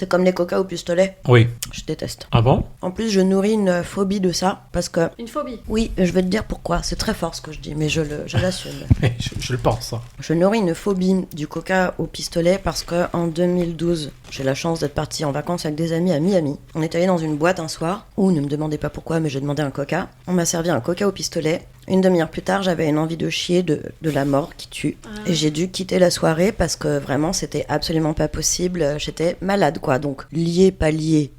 C'est comme les coca au pistolet. Oui. Je déteste. Ah bon? En plus, je nourris une phobie de ça parce que... Une phobie? Oui, je vais te dire pourquoi. C'est très fort ce que je dis, mais je l'assume. je le pense. Hein. Je nourris une phobie du coca au pistolet parce que en 2012, j'ai la chance d'être partie en vacances avec des amis à Miami. On est allé dans une boîte un soir où, ne me demandez pas pourquoi, mais j'ai demandé un coca. On m'a servi un coca au pistolet. Une demi-heure plus tard, j'avais une envie de chier de la mort qui tue. Et j'ai dû quitter la soirée parce que vraiment, c'était absolument pas possible. J'étais malade, quoi. Donc, lié, pas lié,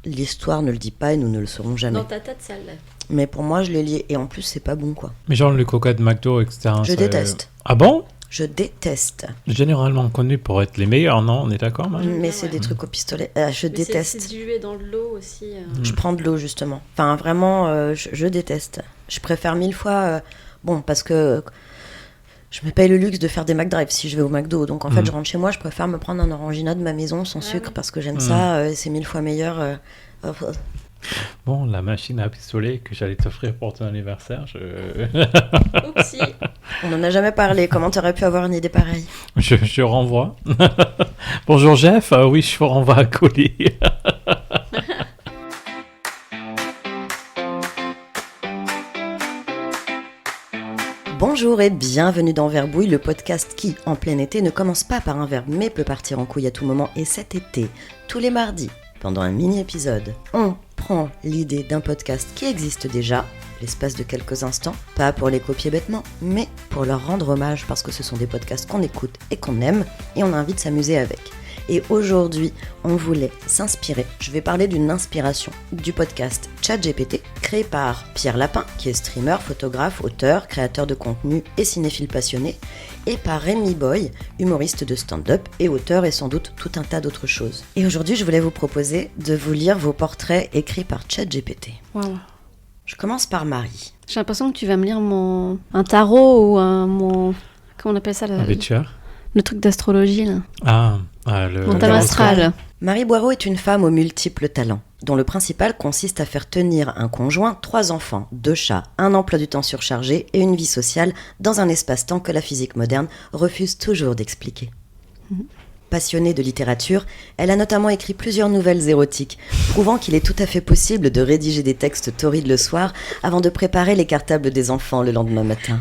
l'histoire ne le dit pas et nous ne le saurons jamais. Dans ta tête, ça l'est. Mais pour moi, je l'ai lié. Et en plus, c'est pas bon, quoi. Mais genre le coca de McDo, etc. Je déteste. Ah bon? Je déteste. Généralement connu pour être les meilleurs, non? On est d'accord, Marie? Mais c'est des trucs au pistolet. Je déteste. C'est dilué dans de l'eau aussi. Je prends de l'eau, justement. Enfin, vraiment, je déteste. Je préfère 1000 fois... bon, parce que je me paye le luxe de faire des McDrive si je vais au McDo. Donc, en fait, je rentre chez moi, je préfère me prendre un Orangina de ma maison sans sucre parce que j'aime ça. C'est 1000 fois meilleur. Bon, la machine à pistolet que j'allais t'offrir pour ton anniversaire, Oupsie. On n'en a jamais parlé. Comment t'aurais pu avoir une idée pareille? je renvoie. Bonjour Jeff, oui, je vous renvoie à colis. Bonjour et bienvenue dans Verbouille, le podcast qui, en plein été, ne commence pas par un verbe mais peut partir en couille à tout moment. Et cet été, tous les mardis, pendant un mini-épisode, on prend l'idée d'un podcast qui existe déjà, l'espace de quelques instants, pas pour les copier bêtement, mais pour leur rendre hommage parce que ce sont des podcasts qu'on écoute et qu'on aime et on a envie de s'amuser avec. Et aujourd'hui, on voulait s'inspirer. Je vais parler d'une inspiration du podcast ChatGPT, créé par Pierre Lapin, qui est streamer, photographe, auteur, créateur de contenu et cinéphile passionné, et par Rémi Boy, humoriste de stand-up et auteur et sans doute tout un tas d'autres choses. Et aujourd'hui, je voulais vous proposer de vous lire vos portraits écrits par ChatGPT. Wow. Je commence par Marie. J'ai l'impression que tu vas me lire un tarot ou comment on appelle ça Un vêtuaire. Le truc d'astrologie, là. Mon thème astral. Marie Boireau est une femme aux multiples talents, dont le principal consiste à faire tenir un conjoint, 3 enfants, 2 chats, un emploi du temps surchargé et une vie sociale dans un espace-temps que la physique moderne refuse toujours d'expliquer. Passionnée de littérature, elle a notamment écrit plusieurs nouvelles érotiques, prouvant qu'il est tout à fait possible de rédiger des textes torrides le soir avant de préparer les cartables des enfants le lendemain matin.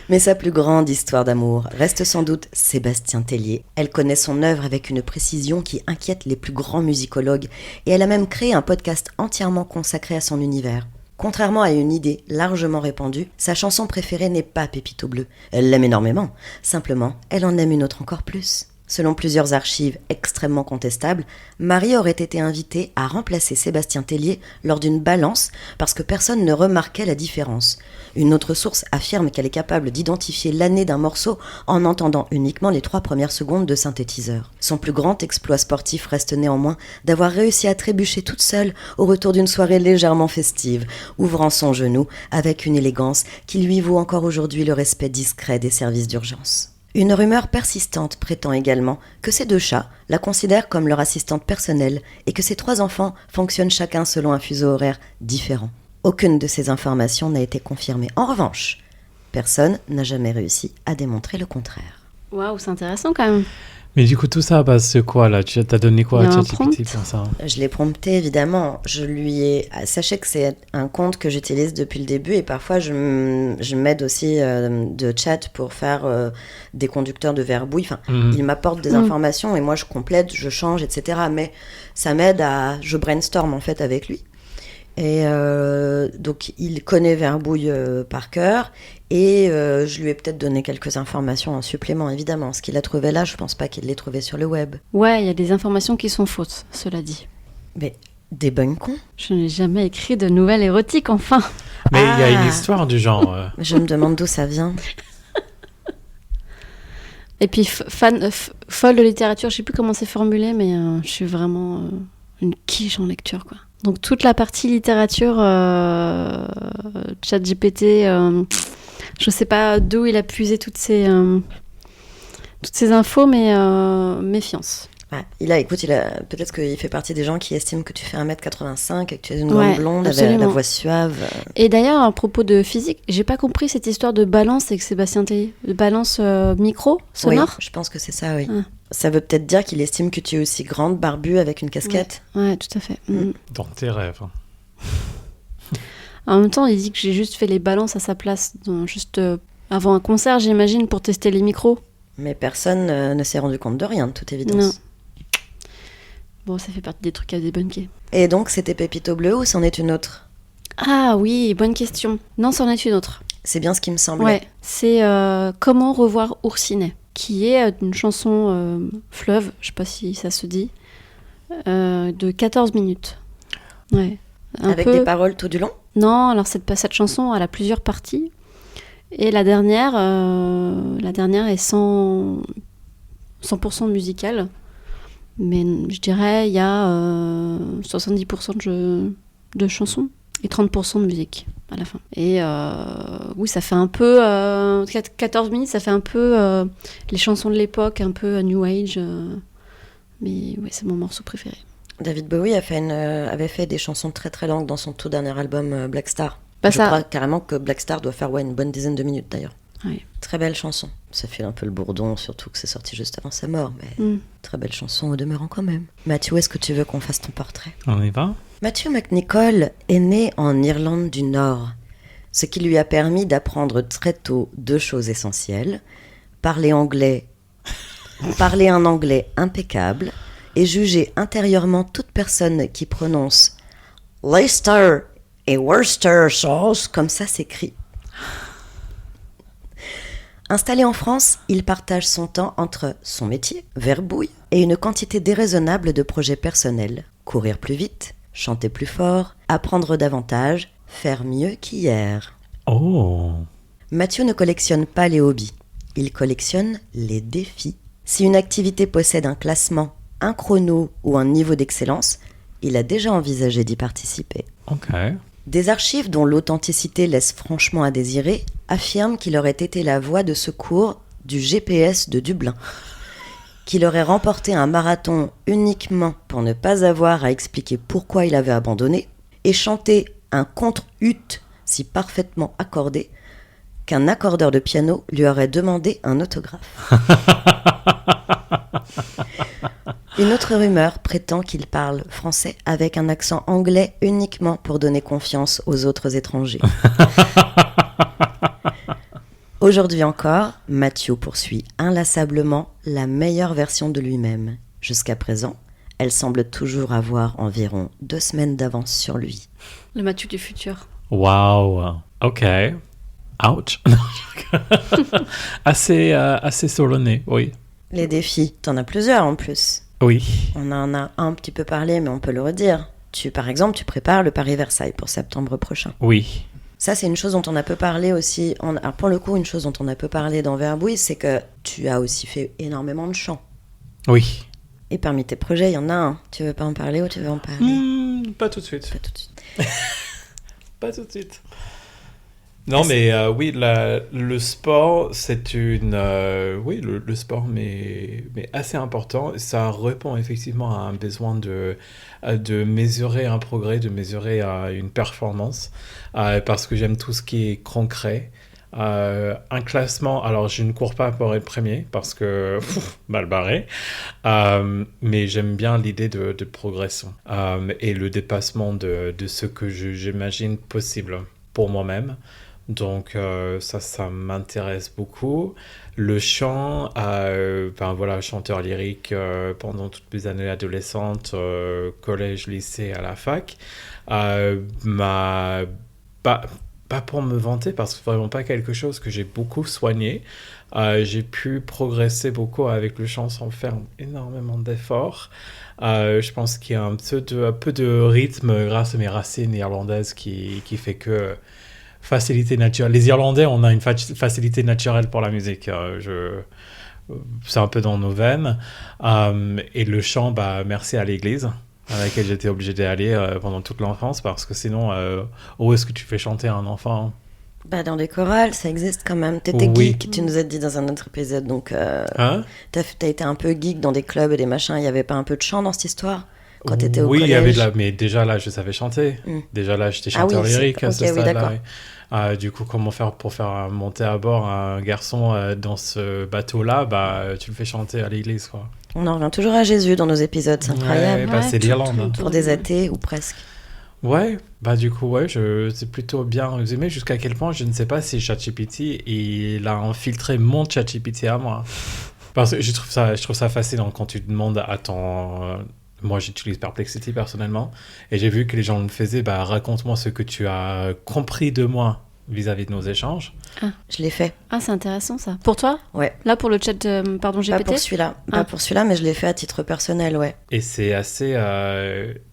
Mais sa plus grande histoire d'amour reste sans doute Sébastien Tellier. Elle connaît son œuvre avec une précision qui inquiète les plus grands musicologues et elle a même créé un podcast entièrement consacré à son univers. Contrairement à une idée largement répandue, sa chanson préférée n'est pas Pépito Bleu. Elle l'aime énormément, simplement elle en aime une autre encore plus. Selon plusieurs archives extrêmement contestables, Marie aurait été invitée à remplacer Sébastien Tellier lors d'une balance parce que personne ne remarquait la différence. Une autre source affirme qu'elle est capable d'identifier l'année d'un morceau en entendant uniquement les 3 premières secondes de synthétiseur. Son plus grand exploit sportif reste néanmoins d'avoir réussi à trébucher toute seule au retour d'une soirée légèrement festive, ouvrant son genou avec une élégance qui lui vaut encore aujourd'hui le respect discret des services d'urgence. Une rumeur persistante prétend également que ces 2 chats la considèrent comme leur assistante personnelle et que ces 3 enfants fonctionnent chacun selon un fuseau horaire différent. Aucune de ces informations n'a été confirmée. En revanche, personne n'a jamais réussi à démontrer le contraire. Waouh, c'est intéressant quand même. Mais du coup, tout ça base de quoi, là? T'as donné quoi à ChatGPT pour ça? Je l'ai prompté, évidemment. Sachez que c'est un compte que j'utilise depuis le début et parfois je m'aide aussi de chat pour faire des conducteurs de verbouille. Enfin, il m'apporte des informations et moi je complète, je change, etc. Mais ça m'aide je brainstorm en fait avec lui. Et donc il connaît Verbouille par cœur et je lui ai peut-être donné quelques informations en supplément, évidemment. Ce qu'il a trouvé là, je pense pas qu'il l'ait trouvé sur le web. Ouais, il y a des informations qui sont fausses, cela dit. Mais débunkons. Je n'ai jamais écrit de nouvelles érotiques, enfin. Mais il y a une histoire du genre. Je me demande d'où ça vient. Et puis folle de littérature, je sais plus comment c'est formulé, mais je suis vraiment une quiche en lecture, quoi. Donc toute la partie littérature, ChatGPT, je sais pas d'où il a puisé toutes ces infos, mais méfiance. Ouais. Écoute, peut-être qu'il fait partie des gens qui estiment que tu fais 1m85 et que tu es une Ouais, grande blonde avec absolument. la voix suave. Et d'ailleurs, à propos de physique, j'ai pas compris cette histoire de balance avec Sébastien Tellier. De balance micro, sonore. Oui, je pense que c'est ça, oui. Ah. Ça veut peut-être dire qu'il estime que tu es aussi grande, barbue, avec une casquette. Ouais, tout à fait. Dans tes rêves. En même temps, il dit que j'ai juste fait les balances à sa place, juste avant un concert, j'imagine, pour tester les micros. Mais personne ne s'est rendu compte de rien, de toute évidence. Non. Bon, ça fait partie des trucs à débunker. Et donc, c'était Pépito Bleu ou c'en est une autre? Ah oui, bonne question. Non, c'en est une autre. C'est bien ce qui me semblait. Ouais, c'est Comment revoir Oursinet, qui est une chanson fleuve, je sais pas si ça se dit, de 14 minutes. Ouais. Avec des paroles tout du long? Non, alors cette chanson, elle a plusieurs parties. Et la dernière est 100% musicale. Mais je dirais il y a 70% de chansons et 30% de musique à la fin. Et oui, ça fait un peu 14 minutes, ça fait un peu les chansons de l'époque, un peu New Age. Mais ouais, c'est mon morceau préféré. David Bowie avait fait des chansons très très longues dans son tout dernier album Black Star. Je Ça... crois carrément que Black Star doit faire une bonne dizaine de minutes d'ailleurs. Ouais. Très belle chanson. Ça fait un peu le bourdon, surtout que c'est sorti juste avant sa mort, mais très belle chanson au demeurant quand même. Mathieu, est-ce que tu veux qu'on fasse ton portrait? On y va? Matthew McNichol est né en Irlande du Nord, ce qui lui a permis d'apprendre très tôt 2 choses essentielles: parler un anglais impeccable et juger intérieurement toute personne qui prononce Leicester et Worcester sauce comme ça s'écrit. Installé en France, il partage son temps entre son métier, verbouille, et une quantité déraisonnable de projets personnels. Courir plus vite, chanter plus fort, apprendre davantage, faire mieux qu'hier. Oh! Mathieu ne collectionne pas les hobbies, il collectionne les défis. Si une activité possède un classement, un chrono ou un niveau d'excellence, il a déjà envisagé d'y participer. Ok. Des archives dont l'authenticité laisse franchement à désirer affirment qu'il aurait été la voix de secours du GPS de Dublin, qu'il aurait remporté un marathon uniquement pour ne pas avoir à expliquer pourquoi il avait abandonné, et chanté un contre-ut si parfaitement accordé qu'un accordeur de piano lui aurait demandé un autographe. Une autre rumeur prétend qu'il parle français avec un accent anglais uniquement pour donner confiance aux autres étrangers. Aujourd'hui encore, Mathieu poursuit inlassablement la meilleure version de lui-même. Jusqu'à présent, elle semble toujours avoir environ 2 semaines d'avance sur lui. Le Mathieu du futur. Wow. Ok. Ouch. assez sur le nez, oui. Les défis, t'en as plusieurs en plus. Oui. On en a un petit peu parlé, mais on peut le redire. Par exemple, tu prépares le Paris-Versailles pour septembre prochain. Oui. Ça, c'est une chose dont on a peu parlé aussi. Alors, pour le coup, une chose dont on a peu parlé dans Verbouille, c'est que tu as aussi fait énormément de chant. Oui. Et parmi tes projets, il y en a un. Tu veux pas en parler ou tu veux en parler? Pas tout de suite. Pas tout de suite. Pas tout de suite. Non, mais oui, le sport, c'est une... oui, le sport, mais assez important. Ça répond effectivement à un besoin de mesurer un progrès, de mesurer une performance, parce que j'aime tout ce qui est concret. Un classement, alors je ne cours pas pour être premier, parce que mal barré, mais j'aime bien l'idée de progression et le dépassement de ce que j'imagine possible pour moi-même. Donc ça m'intéresse beaucoup. Le chant, chanteur lyrique pendant toutes mes années adolescentes, collège, lycée, à la fac, pas pour me vanter, parce que c'est vraiment pas quelque chose que j'ai beaucoup soigné. J'ai pu progresser beaucoup avec le chant sans faire énormément d'efforts. Je pense qu'il y a un peu de rythme grâce à mes racines irlandaises qui fait que facilité naturelle. Les Irlandais, on a une facilité naturelle pour la musique. C'est un peu dans nos veines. Et le chant, merci à l'église à laquelle j'étais obligé d'aller pendant toute l'enfance, parce que sinon, où est-ce que tu fais chanter un enfant Bah, dans les chorales, ça existe quand même. T'étais Oui. geek, tu nous as dit dans un autre épisode, donc Hein? t'as été un peu geek dans des clubs et des machins. Il y avait pas un peu de chant dans cette histoire quand t'étais au Oui, collège? il y avait de la... Mais déjà là, je savais chanter. Mm. Déjà là, j'étais Ah oui, chanteur lyrique à ok, ce oui, stade-là. d'accord. Oui. Du coup, comment faire pour faire monter à bord un garçon dans ce bateau-là? Bah, tu le fais chanter à l'église, quoi. On en revient toujours à Jésus dans nos épisodes, c'est incroyable. Ouais, bah, c'est tout- l'Irlande. tout- Hein. tout- Pour des athées ou presque. Ouais, bah du coup, ouais, c'est plutôt bien résumé. Jusqu'à quel point, je ne sais pas si ChatGPT, il a infiltré mon ChatGPT à moi. Parce que je trouve ça fascinant quand tu demandes à ton... Moi, j'utilise Perplexity personnellement. Et j'ai vu que les gens me faisaient, bah, raconte-moi ce que tu as compris de moi vis-à-vis de nos échanges. Je l'ai fait. Ah, c'est intéressant ça. Pour toi? Ouais. Là, pour le chat, pardon, Pas GPT? pour celui-là. Ah. Pas pour celui-là, mais je l'ai fait à titre personnel, ouais. Et c'est assez...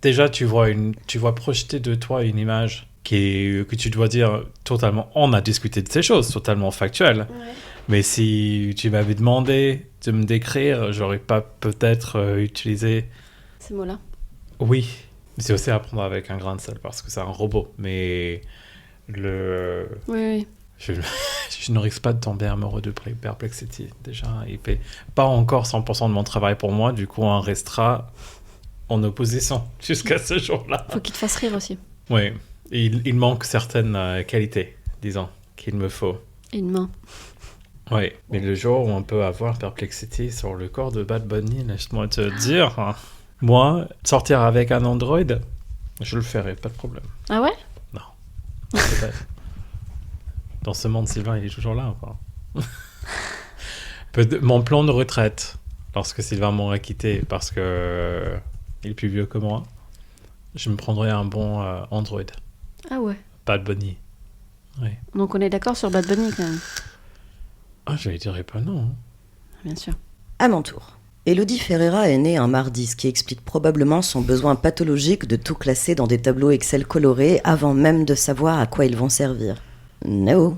Déjà, tu vois projeter de toi une image que tu dois dire totalement... On a discuté de ces choses, totalement factuelles. Ouais. Mais si tu m'avais demandé de me décrire, j'aurais pas peut-être utilisé... Ces mots-là. Oui, c'est aussi à prendre avec un grain de sel parce que c'est un robot. Mais Oui. je ne risque pas de tomber amoureux de Perplexity. Déjà, il fait pas encore 100% de mon travail pour moi. Du coup, on restera en opposition jusqu'à ce jour-là. Faut qu'il te fasse rire aussi. Oui, il manque certaines qualités, disons, qu'il me faut. Et une main. Oui, mais le jour où on peut avoir Perplexity sur le corps de Bad Bunny, laisse-moi te dire, hein, moi, sortir avec un Android, je le ferai, pas de problème. Ah ouais? Peut-être. Dans ce monde, Sylvain, il est toujours là, quoi. Mon plan de retraite, lorsque Sylvain m'aura quitté parce que il est plus vieux que moi, je me prendrai un bon Android. Ah ouais. Bad Bunny. Oui. Donc on est d'accord sur Bad Bunny quand même. Ah, je ne dirais pas non. Hein. Bien sûr. À mon tour. Élodie Ferreira est née un mardi, ce qui explique probablement son besoin pathologique de tout classer dans des tableaux Excel colorés avant même de savoir à quoi ils vont servir. No.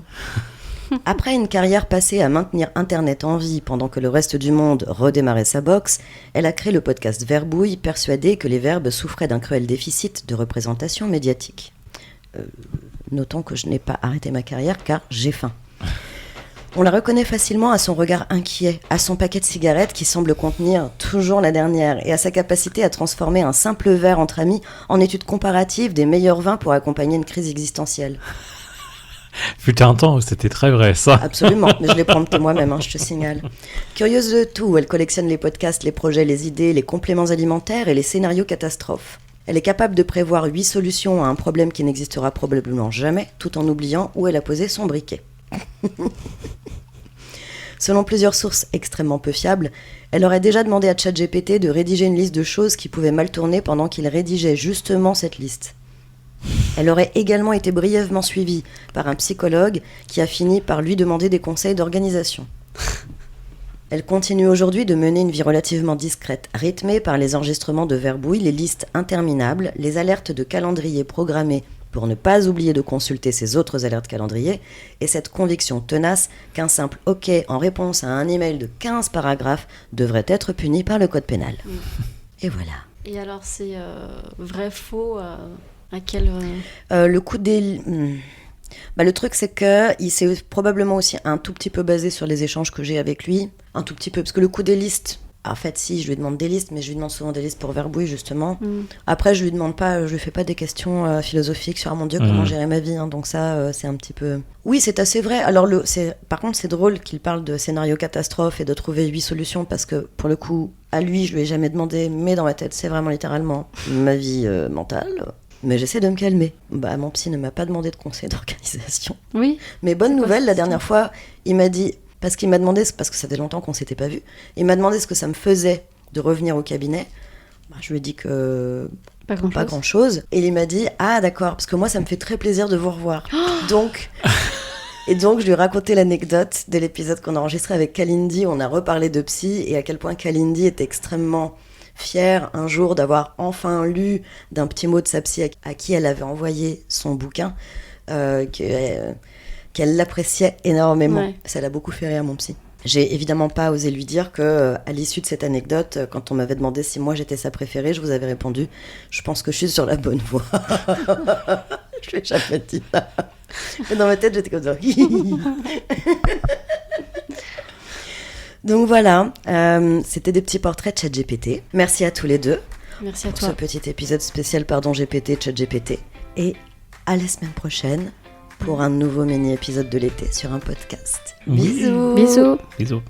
Après une carrière passée à maintenir Internet en vie pendant que le reste du monde redémarrait sa boxe, elle a créé le podcast Verbouille, persuadée que les verbes souffraient d'un cruel déficit de représentation médiatique. Notons que je n'ai pas arrêté ma carrière car j'ai faim. On la reconnaît facilement à son regard inquiet, à son paquet de cigarettes qui semble contenir toujours la dernière et à sa capacité à transformer un simple verre entre amis en étude comparative des meilleurs vins pour accompagner une crise existentielle. Fut un temps où c'était très vrai, ça. Absolument, mais je l'ai prompté moi-même, je te signale. Curieuse de tout, elle collectionne les podcasts, les projets, les idées, les compléments alimentaires et les scénarios catastrophes. Elle est capable de prévoir 8 solutions à un problème qui n'existera probablement jamais, tout en oubliant où elle a posé son briquet. Selon plusieurs sources extrêmement peu fiables, elle aurait déjà demandé à ChatGPT de rédiger une liste de choses qui pouvaient mal tourner pendant qu'il rédigeait justement cette liste. Elle aurait également été brièvement suivie par un psychologue qui a fini par lui demander des conseils d'organisation. Elle continue aujourd'hui de mener une vie relativement discrète, rythmée par les enregistrements de Verbouille, les listes interminables, les alertes de calendrier programmées pour ne pas oublier de consulter ses autres alertes calendrier, et cette conviction tenace qu'un simple OK en réponse à un email de 15 paragraphes devrait être puni par le code pénal. Et voilà. Et alors c'est vrai, faux, à quel... Le coup des... le truc, c'est que il s'est probablement aussi un tout petit peu basé sur les échanges que j'ai avec lui. Un tout petit peu, parce que le coup des listes... En fait, si, je lui demande des listes, mais je lui demande souvent des listes pour Verbouille, justement. Après, je lui fais pas des questions philosophiques sur, mon Dieu, comment gérer ma vie, donc ça, c'est un petit peu... Oui, c'est assez vrai. Alors, par contre, c'est drôle qu'il parle de scénario catastrophe et de trouver 8 solutions, parce que, pour le coup, à lui, je lui ai jamais demandé, mais dans ma tête, c'est vraiment littéralement ma vie mentale. Mais j'essaie de me calmer. Mon psy ne m'a pas demandé de conseil d'organisation. Oui. Mais bonne nouvelle, la dernière fois, il m'a dit... Parce qu'il m'a demandé, parce que ça fait longtemps qu'on s'était pas vu, il m'a demandé ce que ça me faisait de revenir au cabinet. Je lui ai dit que pas grand chose. Et il m'a dit, ah d'accord, parce que moi ça me fait très plaisir de vous revoir. Donc je lui ai raconté l'anecdote de l'épisode qu'on a enregistré avec Kalindi, on a reparlé de psy et à quel point Kalindi était extrêmement fière un jour d'avoir enfin lu d'un petit mot de sa psy à qui elle avait envoyé son bouquin, qu'elle l'appréciait énormément. Ouais. Ça l'a beaucoup fait rire, mon psy. J'ai évidemment pas osé lui dire que, à l'issue de cette anecdote, quand on m'avait demandé si moi j'étais sa préférée, je vous avais répondu, je pense que je suis sur la bonne voie. Je lui ai jamais dit ça. Mais dans ma tête, j'étais comme ça. Donc voilà, c'était des petits portraits de ChatGPT. Merci à tous les deux. Merci à pour toi. ce petit épisode spécial Pardon GPT, ChatGPT. Et à la semaine prochaine pour un nouveau mini-épisode de l'été sur un podcast. Oui. Bisous. Bisous. Bisous.